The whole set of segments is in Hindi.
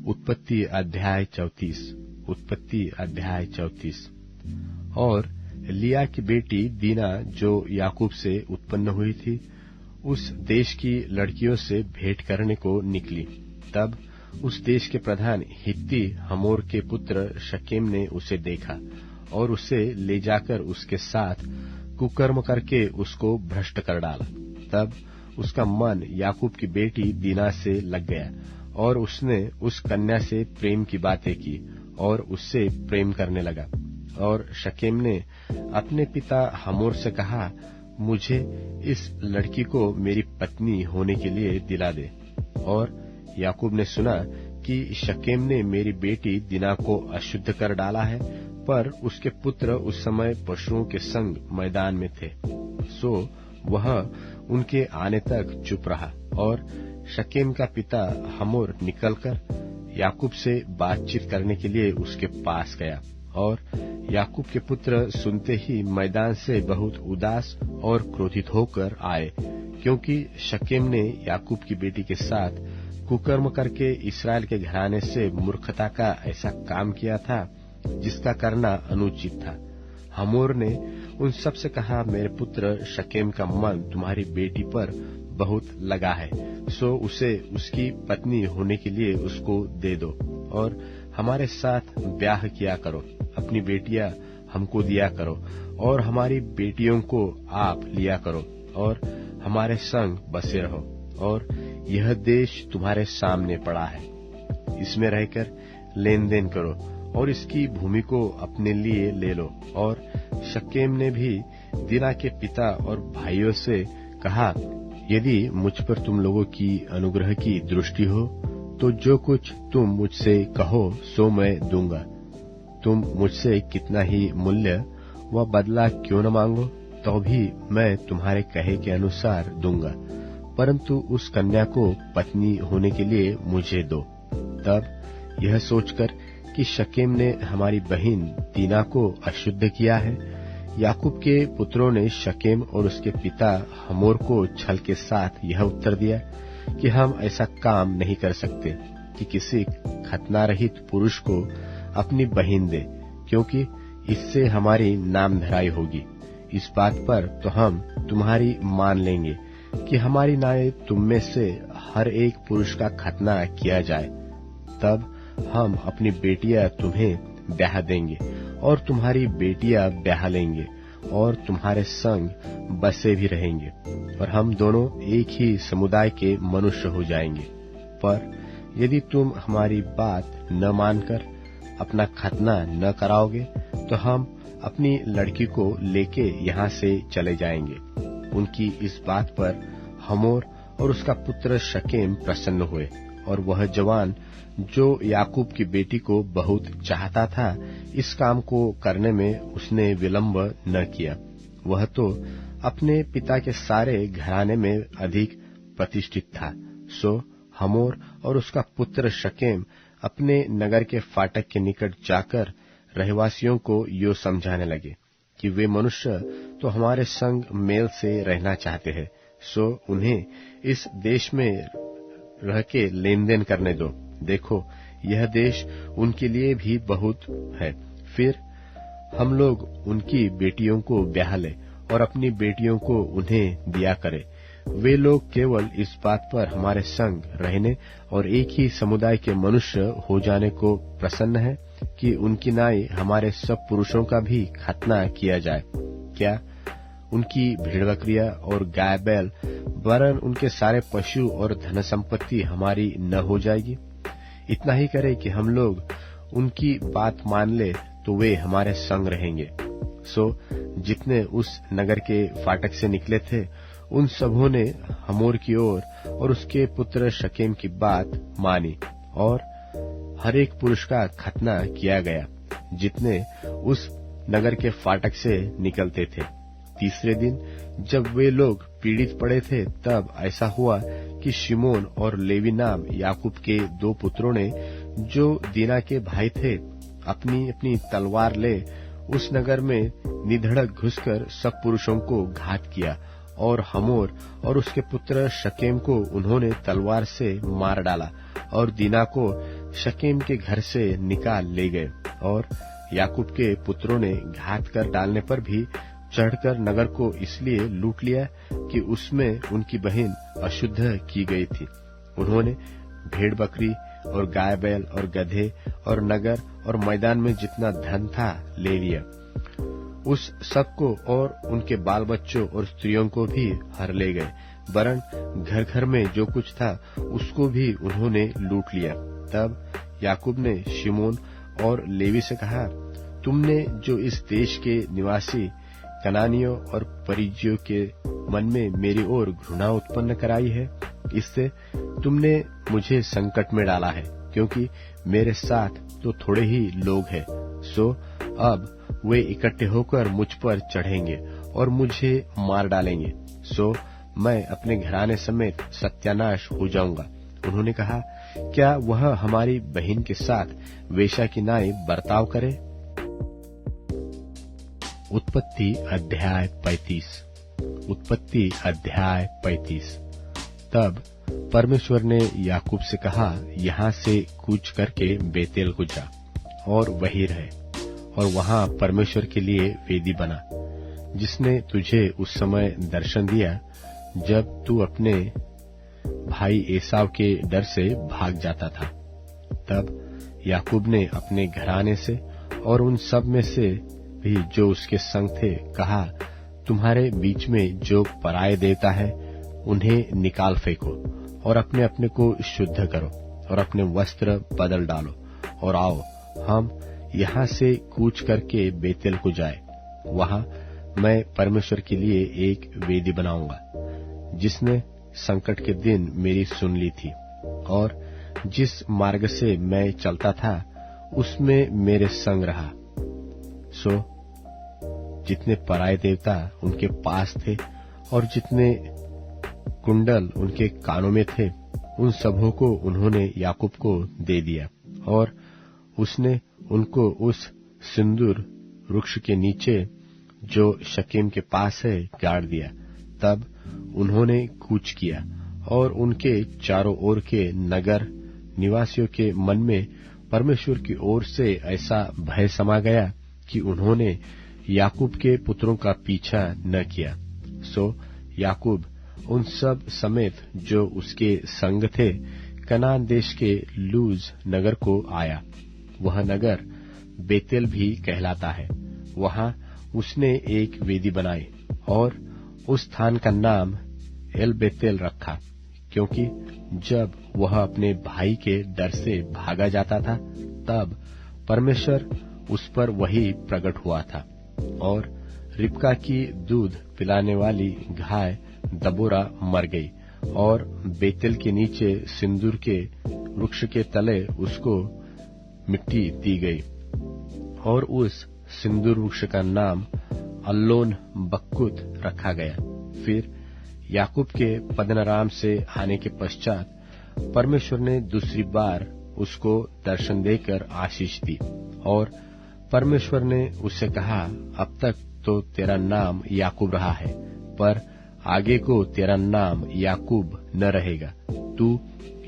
उत्पत्ति अध्याय 34। और लिया की बेटी दीना जो याकूब से उत्पन्न हुई थी, उस देश की लड़कियों से भेंट करने को निकली। तब उस देश के प्रधान हित्ती हमोर के पुत्र शकेम ने उसे देखा और उसे ले जाकर उसके साथ कुकर्म करके उसको भ्रष्ट कर डाला। तब उसका मन याकूब की बेटी दीना से लग गया और उसने उस कन्या से प्रेम की बातें की और उससे प्रेम करने लगा। और शकेम ने अपने पिता हमोर से कहा, मुझे इस लड़की को मेरी पत्नी होने के लिए दिला दे। और याकूब ने सुना कि शकेम ने मेरी बेटी दीना को अशुद्ध कर डाला है, पर उसके पुत्र उस समय पशुओं के संग मैदान में थे, सो वह उनके आने तक चुप रहा। और शकेम का पिता हमोर निकलकर याकूब से बातचीत करने के लिए उसके पास गया। और याकूब के पुत्र सुनते ही मैदान से बहुत उदास और क्रोधित होकर आए, क्योंकि शकेम ने याकूब की बेटी के साथ कुकर्म करके इस्राएल के घराने से मूर्खता का ऐसा काम किया था जिसका करना अनुचित था। हमोर ने उन सब से कहा, मेरे पुत्र शकेम का मन तुम्हारी बेटी पर बहुत लगा है, सो उसे उसकी पत्नी होने के लिए उसको दे दो और हमारे साथ ब्याह किया करो। अपनी बेटियां हमको दिया करो और हमारी बेटियों को आप लिया करो और हमारे संग बसे रहो। और यह देश तुम्हारे सामने पड़ा है, इसमें रहकर लेन देन करो और इसकी भूमि को अपने लिए ले लो। और शकेम ने भी दीना के पिता और भाइयों से कहा, यदि मुझ पर तुम लोगों की अनुग्रह की दृष्टि हो तो जो कुछ तुम मुझसे कहो सो मैं दूंगा। तुम मुझसे कितना ही मूल्य व बदला क्यों न मांगो, तो भी मैं तुम्हारे कहे के अनुसार दूंगा, परंतु उस कन्या को पत्नी होने के लिए मुझे दो। तब यह सोचकर कि शकेम ने हमारी बहन दीना को अशुद्ध किया है, याकूब के पुत्रों ने शकेम और उसके पिता हमोर को छल के साथ यह उत्तर दिया कि हम ऐसा काम नहीं कर सकते कि किसी खतना रहित पुरुष को अपनी बहन दे, क्योंकि इससे हमारी नामधराई होगी। इस बात पर तो हम तुम्हारी मान लेंगे कि हमारी नाई तुम में से हर एक पुरुष का खतना किया जाए। तब हम अपनी बेटियां तुम्हें ब्याह देंगे और तुम्हारी बेटियां ब्याह लेंगे और तुम्हारे संग बसे भी रहेंगे और हम दोनों एक ही समुदाय के मनुष्य हो जाएंगे। पर यदि तुम हमारी बात न मानकर अपना खतना न कराओगे तो हम अपनी लड़की को लेके यहाँ से चले जाएंगे। उनकी इस बात पर हमोर और उसका पुत्र शकेम प्रसन्न हुए और वह जवान जो याकूब की बेटी को बहुत चाहता था, इस काम को करने में उसने विलंब न किया। वह तो अपने पिता के सारे घराने में अधिक प्रतिष्ठित था। सो हमोर और उसका पुत्र शकेम अपने नगर के फाटक के निकट जाकर रहवासियों को यो समझाने लगे कि वे मनुष्य तो हमारे संग मेल से रहना चाहते हैं, सो उन्हें इस देश में रह के लेन देन करने दो। देखो, यह देश उनके लिए भी बहुत है। फिर हम लोग उनकी बेटियों को ब्याह ले और अपनी बेटियों को उन्हें दिया करें। वे लोग केवल इस बात पर हमारे संग रहने और एक ही समुदाय के मनुष्य हो जाने को प्रसन्न है कि उनकी नाई हमारे सब पुरुषों का भी खतना किया जाए। क्या उनकी भेड़ बकरियां और गाय बैल वरन उनके सारे पशु और धन संपत्ति हमारी न हो जाएगी? इतना ही करे कि हम लोग उनकी बात मान ले तो वे हमारे संग रहेंगे। सो जितने उस नगर के फाटक से निकले थे, उन सबों ने हमोर की ओर और उसके पुत्र शकेम की बात मानी और हर एक पुरुष का खतना किया गया, जितने उस नगर के फाटक से निकलते थे। तीसरे दिन जब वे लोग पीड़ित पड़े थे, तब ऐसा हुआ कि शिमोन और लेवी नाम याकूब के दो पुत्रों ने, जो दीना के भाई थे, अपनी अपनी तलवार ले उस नगर में निधड़क घुसकर सब पुरुषों को घात किया और हमोर और उसके पुत्र शकेम को उन्होंने तलवार से मार डाला और दीना को शकेम के घर से निकाल ले गए। और याकूब के पुत्रों ने घात कर डालने पर भी चढ़कर नगर को इसलिए लूट लिया कि उसमें उनकी बहन अशुद्ध की गई थी। उन्होंने भेड़ बकरी और गाय बैल और गधे और नगर और मैदान में जितना धन था ले लिया। उस सब को और उनके बाल बच्चों और स्त्रियों को भी हर ले गए, वरन घर घर में जो कुछ था उसको भी उन्होंने लूट लिया। तब याकूब ने शिमोन और लेवी से कहा, तुमने जो इस देश के निवासी कनानियों और परिज्जियों के मन में मेरी ओर घृणा उत्पन्न कराई है, इससे तुमने मुझे संकट में डाला है, क्योंकि मेरे साथ तो थोड़े ही लोग हैं। सो अब वे इकट्ठे होकर मुझ पर चढ़ेंगे और मुझे मार डालेंगे, सो मैं अपने घराने समेत सत्यानाश हो जाऊंगा। उन्होंने कहा, क्या वह हमारी बहन के साथ वेश्या की नाई बर्ताव करे? उत्पत्ति अध्याय 35। उत्पत्ति अध्याय 35। तब परमेश्वर ने याकूब से कहा, यहाँ से कूच करके बेतेल को जा और वहीं रहे, और वहां परमेश्वर के लिए वेदी बना, जिसने तुझे उस समय दर्शन दिया जब तू अपने भाई एसाव के डर से भाग जाता था। तब याकूब ने अपने घराने से और उन सब में से भी जो उसके संग थे कहा, तुम्हारे बीच में जो पराये देवता है उन्हें निकाल फेंको और अपने अपने को शुद्ध करो और अपने वस्त्र बदल डालो और आओ, हम यहाँ से कूच करके बेतेल को जाए। वहां मैं परमेश्वर के लिए एक वेदी बनाऊंगा, जिसने संकट के दिन मेरी सुन ली थी और जिस मार्ग से मैं चलता था उसमें मेरे संग रहा। सो जितने पराये देवता उनके पास थे और जितने कुंडल उनके कानों में थे, उन सबों को उन्होंने याकूब को दे दिया और उसने उनको उस सिंदूर वृक्ष के नीचे जो शकेम के पास है गाड़ दिया। तब उन्होंने कूच किया और उनके चारों ओर के नगर निवासियों के मन में परमेश्वर की ओर से ऐसा भय समा गया कि उन्होंने याकूब के पुत्रों का पीछा न किया। सो याकूब उन सब समेत जो उसके संग थे कनान देश के लूज नगर को आया। वह नगर बेतेल भी कहलाता है। वहां उसने एक वेदी बनाई और उस स्थान का नाम एल बेतेल रखा, क्योंकि जब वह अपने भाई के डर से भागा जाता था तब परमेश्वर उस पर वही प्रकट हुआ था। और रिबका की दूध पिलाने वाली गाय दबोरा मर गई और बेतेल के नीचे सिंदूर के वृक्ष के तले उसको मिट्टी दी गई और उस सिंदूर वृक्ष का नाम अल्लोन बक्कुत रखा गया। फिर याकूब के पद्दनराम से आने के पश्चात परमेश्वर ने दूसरी बार उसको दर्शन देकर आशीष दी और परमेश्वर ने उससे कहा, अब तक तो तेरा नाम याकूब रहा है, पर आगे को तेरा नाम याकूब न रहेगा, तू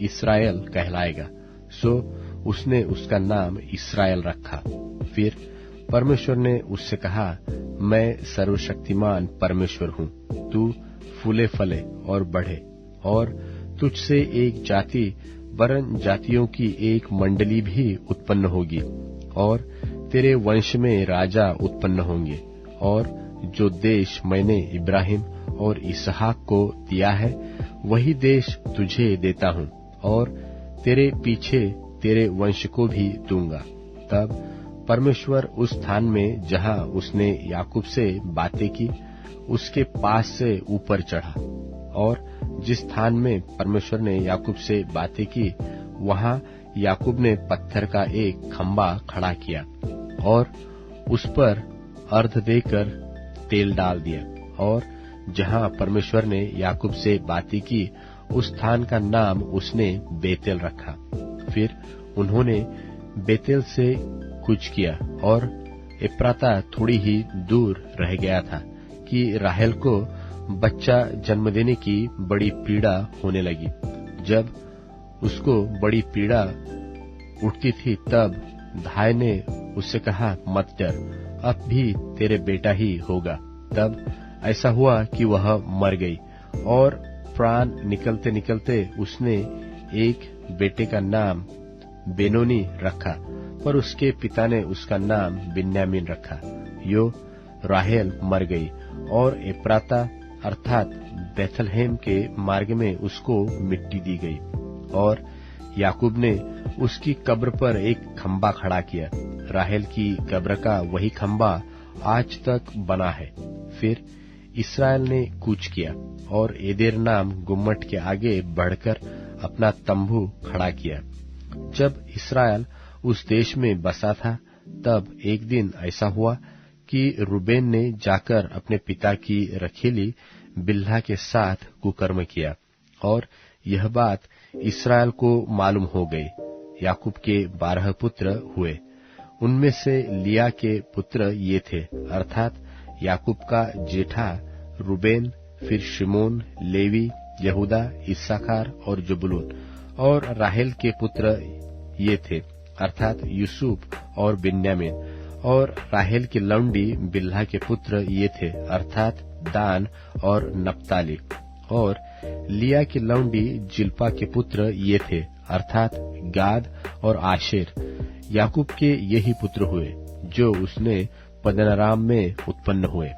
इस्राएल कहलाएगा। सो उसने उसका नाम इस्राएल रखा। फिर परमेश्वर ने उससे कहा, मैं सर्वशक्तिमान परमेश्वर हूँ, तू फूले फले और बढ़े और तुझसे एक जाति वरन जातियों की एक मंडली भी उत्पन्न होगी और तेरे वंश में राजा उत्पन्न होंगे। और जो देश मैंने इब्राहिम और इसहाक को दिया है वही देश तुझे देता हूँ और तेरे पीछे तेरे वंश को भी दूंगा। तब परमेश्वर उस स्थान में जहाँ उसने याकूब से बातें की उसके पास से ऊपर चढ़ा और जिस स्थान में परमेश्वर ने याकूब से बातें की वहाँ याकूब ने पत्थर का एक खंबा खड़ा किया और उस पर अर्ध देकर तेल डाल दिया और जहाँ परमेश्वर ने याकूब से बातें की उस स्थान का नाम उसने बेतेल रखा। फिर उन्होंने बेतेल से कूच किया और एप्राता थोड़ी ही दूर रह गया था कि राहेल को बच्चा जन्म देने की बड़ी पीड़ा होने लगी। जब उसको बड़ी पीड़ा उठती थी तब धाय ने उससे कहा, मत डर, अब भी तेरे बेटा ही होगा। तब ऐसा हुआ कि वह मर गई और प्राण निकलते निकलते उसने एक बेटे का नाम बेनोनी रखा, पर उसके पिता ने उसका नाम बिन्यामीन रखा। यो राहेल मर गई और एप्राता अर्थात बेथलहेम के मार्ग में उसको मिट्टी दी गई और याकूब ने उसकी कब्र पर एक खंबा खड़ा किया। राहेल की कब्र का वही खंबा आज तक बना है। फिर इस्राएल ने कूच किया और एदेर नाम गुम्मट के आगे बढ़कर अपना तंबू खड़ा किया। जब इस्राएल उस देश में बसा था तब एक दिन ऐसा हुआ कि रूबेन ने जाकर अपने पिता की रखीली बिल्हा के साथ कुकर्म किया और यह बात इस्राएल को मालूम हो गई। याकूब के 12 पुत्र हुए। उनमें से लिया के पुत्र ये थे, अर्थात याकूब का जेठा रूबेन, फिर शिमोन, लेवी, यहूदा, इस्साकार और जबूलून। और राहेल के पुत्र ये थे, अर्थात यूसुफ और बिन्यामीन। और राहेल की लौंडी बिल्हा के पुत्र ये थे, अर्थात दान और नप्ताली। और लिया की लौंडी जिल्पा के पुत्र ये थे, अर्थात गाद और आशेर। याकूब के यही पुत्र हुए जो उसने पद्दनराम में उत्पन्न हुए।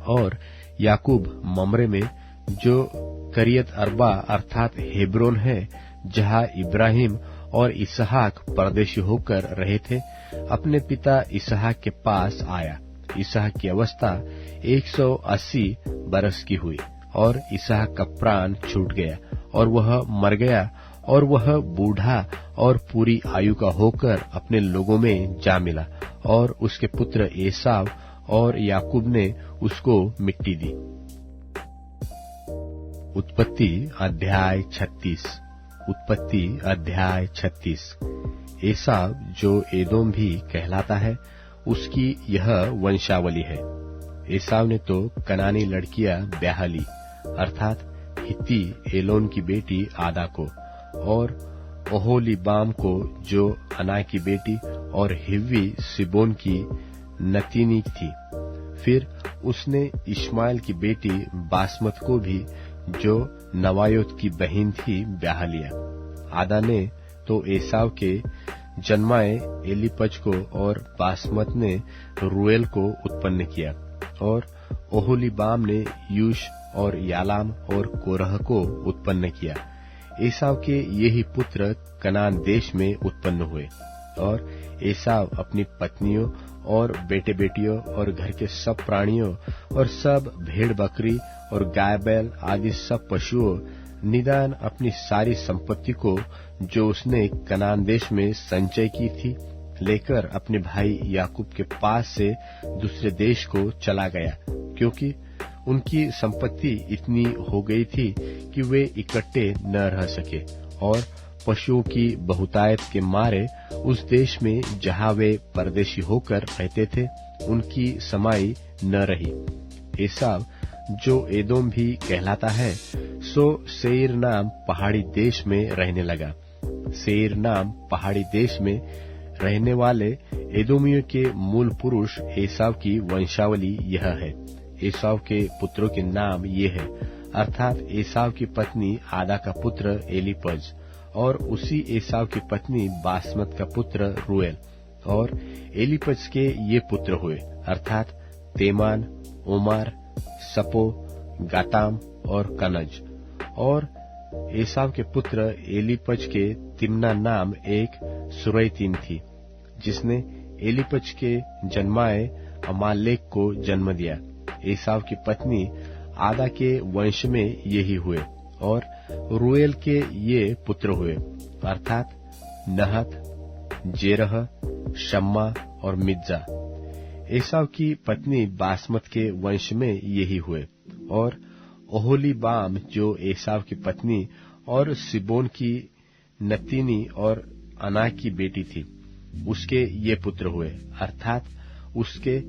और याकूब ममरे में, जो करियत अर्बा अर्थात हेब्रोन है, जहाँ इब्राहिम और इसहाक परदेशी होकर रहे थे, अपने पिता इसहाक के पास आया। इसहाक की अवस्था 180 बरस की हुई और इसहाक का प्राण छूट गया और वह मर गया और वह बूढ़ा और पूरी आयु का होकर अपने लोगों में जा मिला और उसके पुत्र एसाव और याकूब ने उसको मिट्टी दी। उत्पत्ति अध्याय 36। उत्पत्ति अध्याय 36। एसाव, जो एदोम भी कहलाता है, उसकी यह वंशावली है। एसाव ने तो कनानी लड़कियां ब्याह ली, अर्थात हित्ती एलोन की बेटी आदा को और ओहोलीबाम को, जो अना की बेटी, और हिव्वी सिबोन की नतीनी थी। फिर उसने इश्माएल की बेटी बासमत को भी, जो नवायोत की बहन थी, ब्याह लिया। आदा ने तो एसाव के जन्माए एलीपज को और बासमत ने रूएल को उत्पन्न किया। और ओहोलीबाम ने यूश और यालाम और कोरह को उत्पन्न किया। एसाव के यही पुत्र कनान देश में उत्पन्न हुए। और एसाव अपनी पत्नियों और बेटे बेटियों और घर के सब प्राणियों और सब भेड़ बकरी और गाय बैल आदि सब पशुओं, निदान अपनी सारी संपत्ति को जो उसने कनान देश में संचय की थी, लेकर अपने भाई याकूब के पास से दूसरे देश को चला गया, क्योंकि उनकी संपत्ति इतनी हो गई थी कि वे इकट्ठे न रह सके और पशुओं की बहुतायत के मारे उस देश में जहाँ वे परदेशी होकर रहते थे उनकी समाई न रही। एसाव, जो एदोम भी कहलाता है, सो सेईर नाम पहाड़ी देश में रहने लगा। सेईर नाम पहाड़ी देश में रहने वाले एदोमियों के मूल पुरुष एसाव की वंशावली यह है। एसाव के पुत्रों के नाम ये है, अर्थात एसाव की पत्नी आदा का पुत्र एलीपज और उसी एसाव की पत्नी बासमत का पुत्र रूएल। और एलीपज के ये पुत्र हुए, अर्थात तेमान, ओमार, सपो, गाताम और कनज। और एसाव के पुत्र एलीपज के तिम्ना नाम एक सुरैतीन थी, जिसने एलीपज के जन्माए अमालेक को जन्म दिया। एसाव की पत्नी आदा के वंश में यही हुए। और रूएल के ये पुत्र हुए, अर्थात नहत, जेरह, शम्मा और मिज्जा। एसाव की पत्नी बासमत के वंश में यही हुए। और ओहोलीबाम, जो एसाव की पत्नी और सिबोन की नतीनी और अना की बेटी थी, उसके ये पुत्र हुए, अर्थात उसके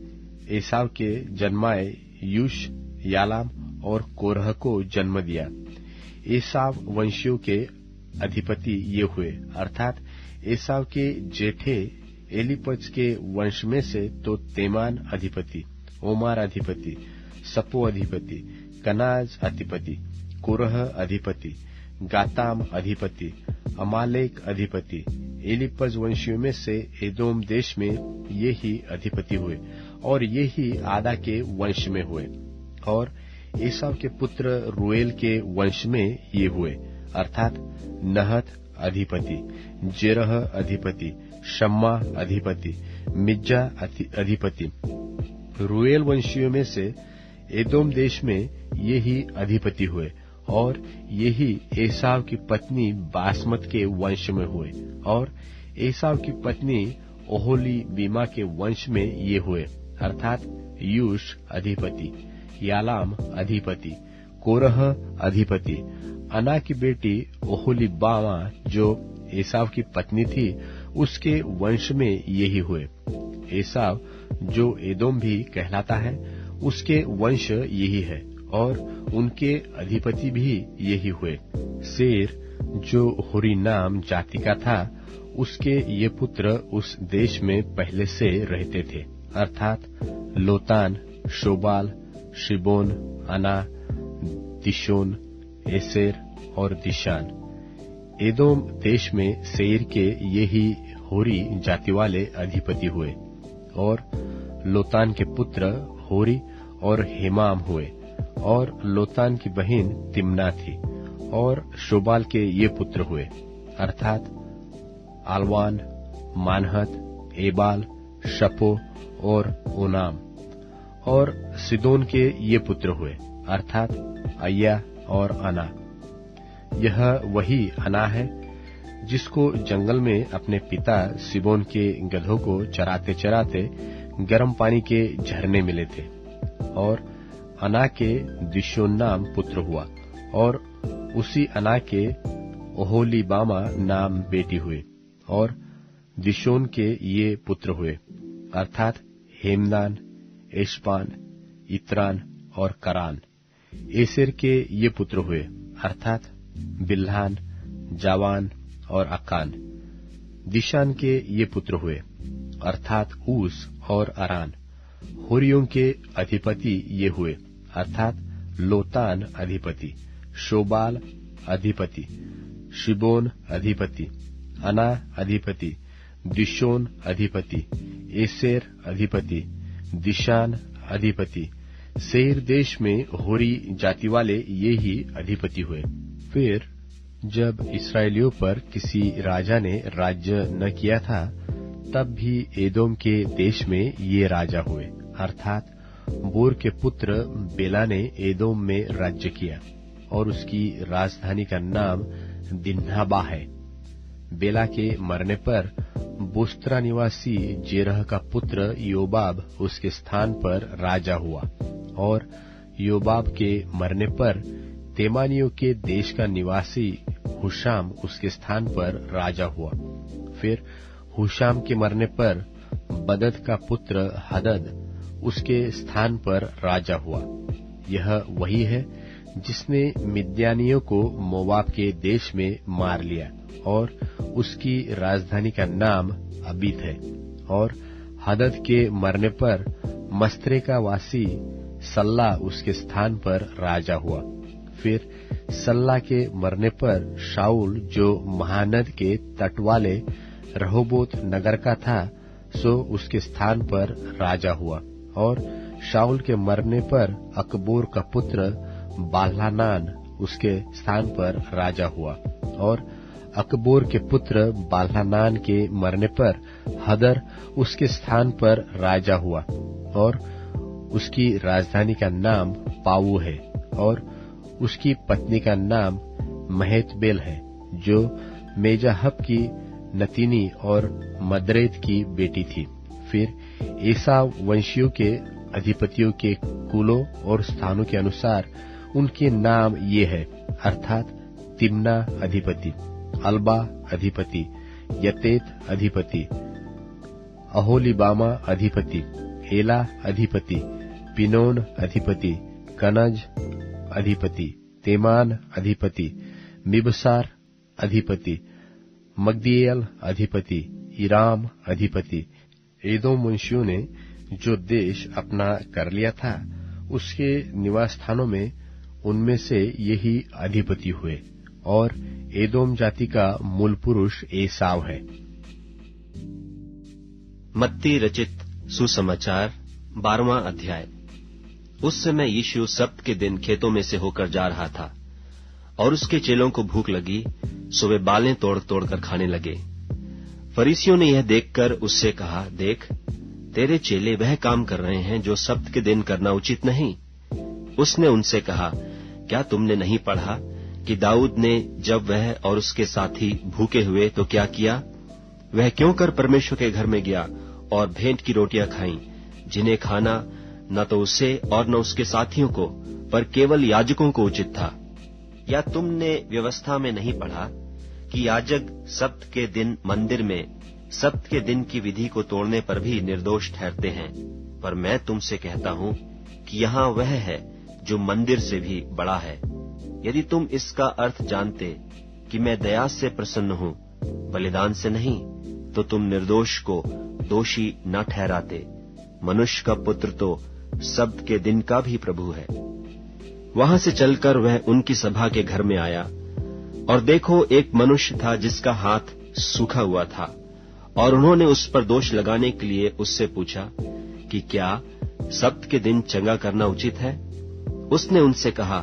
एसाव के जन्माए यूश, यालाम और कोरह को जन्म दिया। एसाव वंशियों के अधिपति ये हुए, अर्थात एसाव के जेठे एलीपज के वंश में से तो तेमान अधिपति, ओमार अधिपति, सपो अधिपति, कनाज अधिपति, कोरह अधिपति, गाताम अधिपति, अमालेक अधिपति। एलीपज वंशियों में से एदोम देश में ये ही अधिपति हुए और ये ही आदा के वंश में हुए। और एसाव के पुत्र रूएल के वंश में ये हुए, अर्थात नहत अधिपति, जेरह अधिपति, शम्मा अधिपति, मिज्जा अधिपति। रूएल वंशियों में से एदोम देश में ये ही अधिपति हुए और ये ही एसाव की पत्नी बासमत के वंश में हुए और एसाव की पत्नी ओहोली बीमा के वंश में ये हुए, अर्थात यूश अधिपति, यालाम अधिपति, कोरह अधिपति। अना की बेटी ओहोलीबामा जो एसाव की पत्नी थी उसके वंश में यही हुए। एसाव जो एदोम भी कहलाता है उसके वंश यही है और उनके अधिपति भी यही हुए। सेर जो होरी नाम जाति का था उसके ये पुत्र उस देश में पहले से रहते थे, अर्थात लोतान, शोबाल, शिबोन, अना, दिशोन, एसेर और दिशान। एदोम देश में सेर के ये ही होरी जाति वाले अधिपति हुए और लोतान के पुत्र होरी और हेमाम हुए और लोतान की बहन तिम्ना थी और शोबाल के ये पुत्र हुए, अर्थात आलवान, मानहत, एबाल, शपो और ओनाम। और सिदोन के ये पुत्र हुए, अर्थात अय्या और अना। यह वही अना है जिसको जंगल में अपने पिता सिबोन के गधों को चराते चराते गर्म पानी के झरने मिले थे। और अना के दिशोन नाम पुत्र हुआ और उसी अना के ओहोलीबामा नाम बेटी हुई और दिशोन के ये पुत्र हुए, अर्थात हेमदान, एशपान, इत्रान और करान। एसेर के ये पुत्र हुए, अर्थात बिल्हान, जावान और अकान। दिशान के ये पुत्र हुए, अर्थात ऊस और अरान। होरियों के अधिपति ये हुए, अर्थात लोतान अधिपति, शोबाल अधिपति, शिबोन अधिपति, अना अधिपति, दिशोन अधिपति, एसेर अधिपति, दिशान अधिपति। सेर देश में होरी जाति वाले ये ही अधिपति हुए। फिर जब इस्राएलियों पर किसी राजा ने राज्य न किया था तब भी एदोम के देश में ये राजा हुए, अर्थात बोर के पुत्र बेला ने एदोम में राज्य किया और उसकी राजधानी का नाम दिन्हाबा है। बेला के मरने पर बोस्त्रा निवासी जेरह का पुत्र योबाब उसके स्थान पर राजा हुआ और योबाब के मरने पर तेमानियों के देश का निवासी हुशाम उसके स्थान पर राजा हुआ। फिर हुशाम के मरने पर बदद का पुत्र हदद उसके स्थान पर राजा हुआ। यह वही है जिसने मिद्यानियों को मोवाब के देश में मार लिया और उसकी राजधानी का नाम अबीत है। और हदद के मरने पर मस्त्रे का वासी सल्ला उसके स्थान पर राजा हुआ। फिर सल्ला के मरने पर शाऊल जो महानद के तट वाले रहोबोत नगर का था सो उसके स्थान पर राजा हुआ। और शाऊल के मरने पर अकबोर का पुत्र बाल्हानान उसके स्थान पर राजा हुआ। और अकबोर के पुत्र बाल्हानान के मरने पर हदर उसके स्थान पर राजा हुआ और उसकी राजधानी का नाम पाऊ है और उसकी पत्नी का नाम महतबेल है जो मेजाहब की नतीनी और मदरेत की बेटी थी। फिर एसाव वंशियों के अधिपतियों के कुलों और स्थानों के अनुसार उनके नाम ये है, अर्थात तिम्ना अधिपति, अल्बा अधिपति, यतेत अधिपति, अहोलीबामा अधिपति, एला अधिपति, पिनोन अधिपति, कनज अधिपति, तेमान अधिपति, मिबसार अधिपति, मग्दीएल अधिपति, इराम अधिपति। एदोम वंशियों ने जो देश अपना कर लिया था, उसके निवास स्थानों में उनमें से यही अधिपति हुए, और एदोम जाति का मूल पुरुष एसाव है। मत्ती रचित सुसमाचार 12वां अध्याय। उस समय यीशु सब्त के दिन खेतों में से होकर जा रहा था, और उसके चेलों को भूख लगी, सो वे बालें तोड़ तोड़ कर खाने लगे। फरीसियों ने यह देखकर उससे कहा, देख, तेरे चेले वह काम कर रहे हैं जो सब्त के दिन करना उचित नहीं। उसने उनसे कहा, क्या तुमने नहीं पढ़ा कि दाऊद ने जब वह और उसके साथी भूखे हुए तो क्या किया? वह क्यों कर परमेश्वर के घर में गया और भेंट की रोटियां खाईं, जिन्हें खाना न तो उसे और न उसके साथियों को, पर केवल याजकों को उचित था। या तुमने व्यवस्था में नहीं पढ़ा कि याजक सब्त के दिन मंदिर में सब्त के दिन की विधि को तोड़ने पर भी निर्दोष ठहरते हैं? पर मैं तुमसे कहता हूं कि यहाँ वह है जो मंदिर से भी बड़ा है। यदि तुम इसका अर्थ जानते कि मैं दया से प्रसन्न हूं, बलिदान से नहीं, तो तुम निर्दोष को दोषी न ठहराते। मनुष्य का पुत्र तो सब्त के दिन का भी प्रभु है। वहां से चलकर वह उनकी सभा के घर में आया, और देखो, एक मनुष्य था जिसका हाथ सूखा हुआ था, और उन्होंने उस पर दोष लगाने के लिए उससे पूछा कि क्या सब्त के दिन चंगा करना उचित है? उसने उनसे कहा,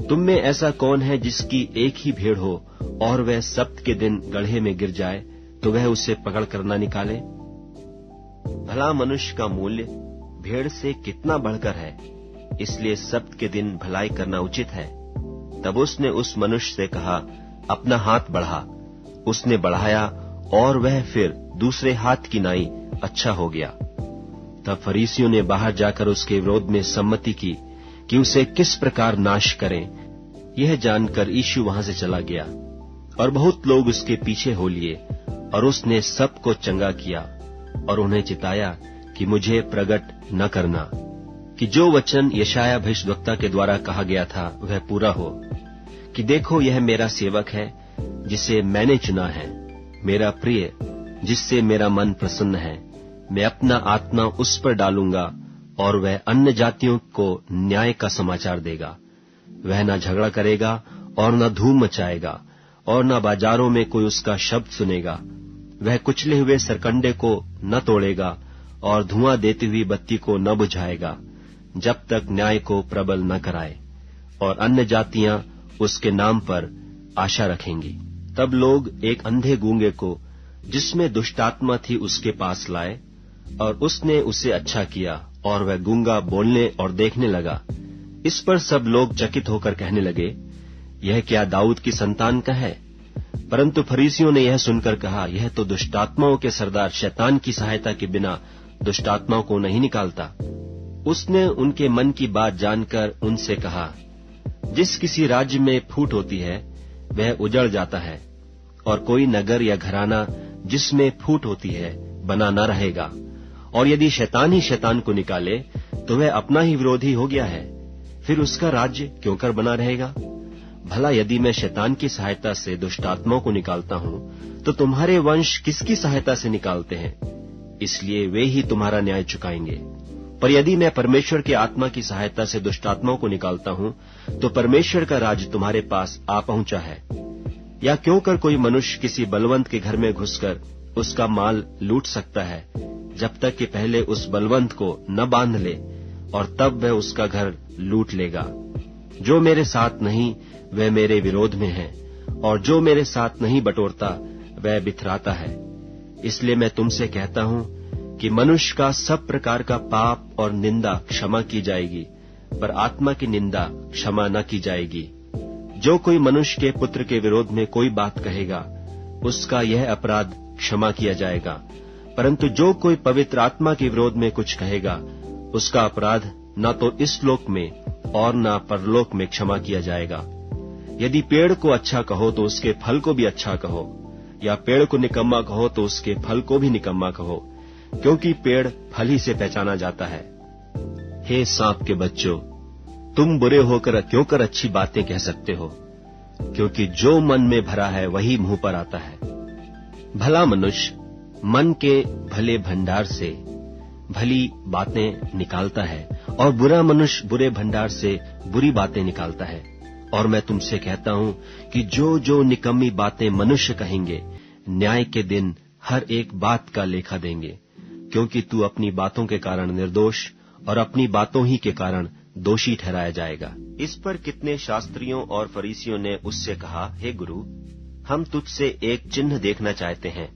तुम में ऐसा कौन है जिसकी एक ही भेड़ हो और वह सब्त के दिन गड्ढे में गिर जाए तो वह उसे पकड़ कर न निकाले? भला मनुष्य का मूल्य भेड़ से कितना बढ़कर है, इसलिए सब्त के दिन भलाई करना उचित है। तब उसने उस मनुष्य से कहा, अपना हाथ बढ़ा। उसने बढ़ाया, और वह फिर दूसरे हाथ की नाई अच्छा हो गया। तब फरीसियों ने बाहर जाकर उसके विरोध में सम्मति की कि उसे किस प्रकार नाश करें। यह जानकर यीशु वहां से चला गया, और बहुत लोग उसके पीछे हो लिए, और उसने सबको चंगा किया, और उन्हें चिताया कि मुझे प्रगट न करना, कि जो वचन यशायाह भविष्यद्वक्ता के द्वारा कहा गया था वह पूरा हो, कि देखो, यह मेरा सेवक है जिसे मैंने चुना है, मेरा प्रिय, जिससे मेरा मन प्रसन्न है। मैं अपना आत्मा उस पर डालूंगा, और वह अन्य जातियों को न्याय का समाचार देगा। वह न झगड़ा करेगा और न धूम मचाएगा, और न बाजारों में कोई उसका शब्द सुनेगा। वह कुचले हुए सरकंडे को न तोड़ेगा, और धुआं देती हुई बत्ती को न बुझाएगा, जब तक न्याय को प्रबल न कराए। और अन्य जातियां उसके नाम पर आशा रखेंगी। तब लोग एक अंधे गूंगे को, जिसमें दुष्टात्मा थी, उसके पास लाए, और उसने उसे अच्छा किया, और वह गूंगा बोलने और देखने लगा। इस पर सब लोग चकित होकर कहने लगे, यह क्या दाऊद की संतान का है? परंतु फरीसियों ने यह सुनकर कहा, यह तो दुष्टात्माओं के सरदार शैतान की सहायता के बिना दुष्टात्माओं को नहीं निकालता। उसने उनके मन की बात जानकर उनसे कहा, जिस किसी राज्य में फूट होती है वह उजड़ जाता है, और कोई नगर या घराना जिसमें फूट होती है बना न रहेगा। और यदि शैतान ही शैतान को निकाले तो वह अपना ही विरोधी हो गया है, फिर उसका राज्य क्यों कर बना रहेगा? भला यदि मैं शैतान की सहायता से दुष्टात्माओं को निकालता हूं, तो तुम्हारे वंश किसकी सहायता से निकालते हैं? इसलिए वे ही तुम्हारा न्याय चुकाएंगे। पर यदि मैं परमेश्वर के आत्मा की सहायता से दुष्टात्माओं को निकालता हूं, तो परमेश्वर का राज्य तुम्हारे पास आ पहुंचा है। या क्यों कर कोई मनुष्य किसी बलवंत के घर में घुसकर उसका माल लूट सकता है, जब तक कि पहले उस बलवंत को न बांध ले, और तब वह उसका घर लूट लेगा। जो मेरे साथ नहीं वह मेरे विरोध में है, और जो मेरे साथ नहीं बटोरता वह बिथराता है। इसलिए मैं तुमसे कहता हूं कि मनुष्य का सब प्रकार का पाप और निंदा क्षमा की जाएगी, पर आत्मा की निंदा क्षमा न की जाएगी। जो कोई मनुष्य के पुत्र के विरोध में कोई बात कहेगा, उसका यह अपराध क्षमा किया जाएगा, परंतु जो कोई पवित्र आत्मा के विरोध में कुछ कहेगा, उसका अपराध न तो इस लोक में और न परलोक में क्षमा किया जाएगा। यदि पेड़ को अच्छा कहो तो उसके फल को भी अच्छा कहो, या पेड़ को निकम्मा कहो तो उसके फल को भी निकम्मा कहो, क्योंकि पेड़ फल ही से पहचाना जाता है। हे सांप के बच्चों, तुम बुरे होकर क्यों कर अच्छी बातें कह सकते हो, क्योंकि जो मन में भरा है वही मुंह पर आता है। भला मनुष्य मन के भले भंडार से भली बातें निकालता है, और बुरा मनुष्य बुरे भंडार से बुरी बातें निकालता है। और मैं तुमसे कहता हूं कि जो जो निकम्मी बातें मनुष्य कहेंगे, न्याय के दिन हर एक बात का लेखा देंगे, क्योंकि तू अपनी बातों के कारण निर्दोष और अपनी बातों ही के कारण दोषी ठहराया जाएगा। इस पर कितने शास्त्रियों और फरीसियों ने उससे कहा, हे गुरु, हम तुझसे एक चिन्ह देखना चाहते हैं।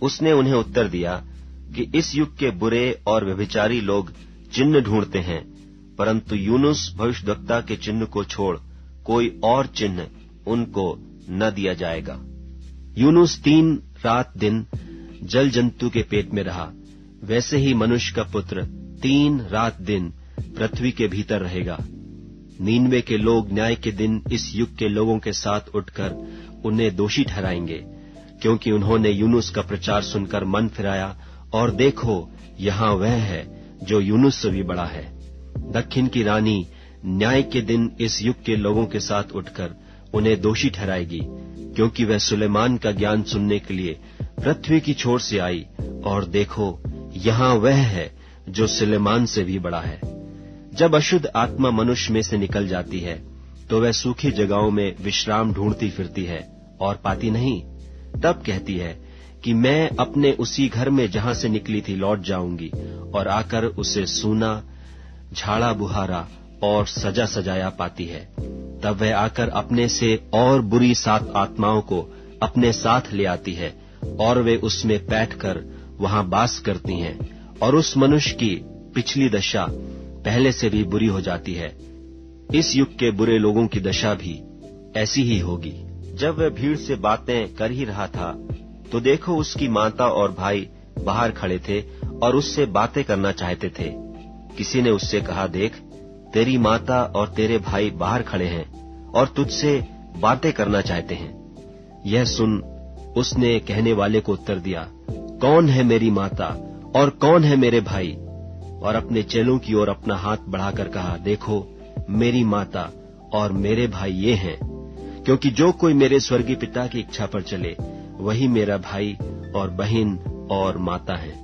उसने उन्हें उत्तर दिया कि इस युग के बुरे और व्यभिचारी लोग चिन्ह ढूंढते हैं, परंतु यूनुस भविष्यद्वक्ता के चिन्ह को छोड़ कोई और चिन्ह उनको न दिया जाएगा। यूनुस 3 रात दिन जल जंतु के पेट में रहा, वैसे ही मनुष्य का पुत्र 3 रात दिन पृथ्वी के भीतर रहेगा। नीनवे के लोग न्याय के दिन इस युग के लोगों के साथ उठकर उन्हें दोषी ठहराएंगे, क्योंकि उन्होंने यूनुस का प्रचार सुनकर मन फिराया, और देखो, यहाँ वह है जो यूनुस से भी बड़ा है। दक्षिण की रानी न्याय के दिन इस युग के लोगों के साथ उठकर उन्हें दोषी ठहराएगी, क्योंकि वह सुलेमान का ज्ञान सुनने के लिए पृथ्वी की छोर से आई, और देखो, यहाँ वह है जो सुलेमान से भी बड़ा है। जब अशुद्ध आत्मा मनुष्य में से निकल जाती है, तो वह सूखी जगहों में विश्राम ढूंढती फिरती है और पाती नहीं। तब कहती है कि मैं अपने उसी घर में जहां से निकली थी लौट जाऊंगी, और आकर उसे सूना, झाड़ा बुहारा और सजा सजाया पाती है। तब वह आकर अपने से और बुरी 7 आत्माओं को अपने साथ ले आती है, और वे उसमें बैठकर वहां बास करती हैं, और उस मनुष्य की पिछली दशा पहले से भी बुरी हो जाती है। इस युग के बुरे लोगों की दशा भी ऐसी ही होगी। जब वह भीड़ से बातें कर ही रहा था, तो देखो, उसकी माता और भाई बाहर खड़े थे और उससे बातें करना चाहते थे। किसी ने उससे कहा, देख, तेरी माता और तेरे भाई बाहर खड़े हैं और तुझसे बातें करना चाहते हैं। यह सुन उसने कहने वाले को उत्तर दिया, कौन है मेरी माता और कौन है मेरे भाई? और अपने चेलों की ओर अपना हाथ बढ़ाकर कहा, देखो, मेरी माता और मेरे भाई ये हैं, क्योंकि जो कोई मेरे स्वर्गीय पिता की इच्छा पर चले, वही मेरा भाई और बहन और माता है।